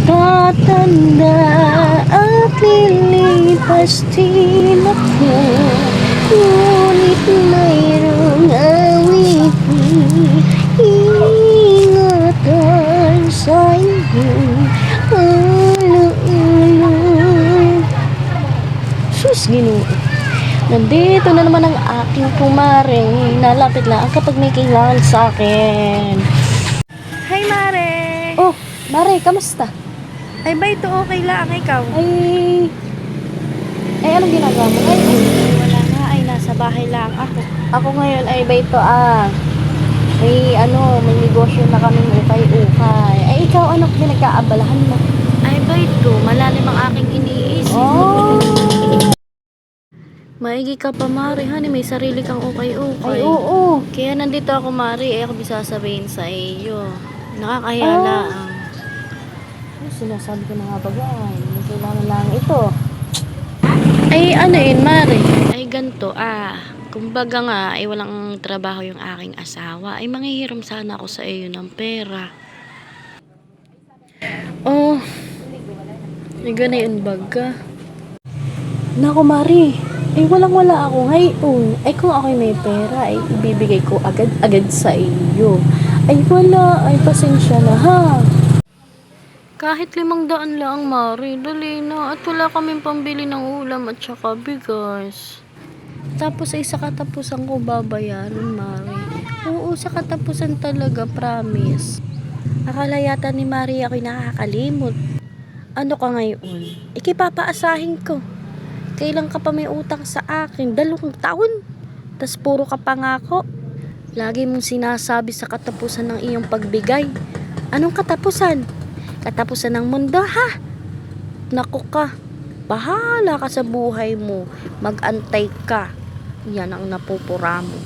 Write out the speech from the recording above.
Tatanda at lilipas din ako, ngunit mayroong awitin, ingatan sa inyong ulo-ulo. Sus, Ginoo. Nandito na naman ang aking kumare. Nalapit lang kapag may kailangan sa akin. Hi, Mare! Oh, Mare, kamusta? Ay, ba ito okay lang? Ikaw? Anong ginagawa mo? Wala nga. Ay, nasa bahay lang ako. Ako ngayon ay may negosyo na kaming ukay-ukay. Ay, ikaw, ano pinagkaabalahan mo? Ay, ba ito? Malalim ang aking iniisip. Oh, Maigi ka pa, Mare. Hani, may sarili kang ukay-ukay. ay, oo. Kaya nandito ako, Mare. Ako sasabihin sa iyo. Nakakahiya Ah. lang. Ay, sinasabi ko na nga ba, may kailangan lang ito. Ay, ano yun, Mare? Ay, ganito, kumbaga nga, ay walang trabaho yung aking asawa. Ay, manghihiram sana ako sa iyo ng pera. Oh, ay ganayon baga. Naku, Mare. Ay, walang-wala ako ngayon. Ay, kung ako'y may pera, ay ibibigay ko agad-agad sa iyo. Ay, wala. Ay, pasensya na, ha? Kahit 500 lang, Mare, dali na. At wala kaming pambili ng ulam at saka bigas. Tapos ay sa katapusan ko babayaran, Mare. Oo, sa katapusan talaga, promise. Akala yata ni Mare ako'y nakakalimot. Ano ka ngayon? Ikipapaasahin ko. Kailan ka pa may utang sa akin? 2 taon. Tas puro ka pangako. Lagi mong sinasabi sa katapusan ng iyong pagbigay. Anong katapusan? Katapusan ng mundo, ha? Naku ka. Bahala ka sa buhay mo. Mag-antay ka. Yan ang napupura mo.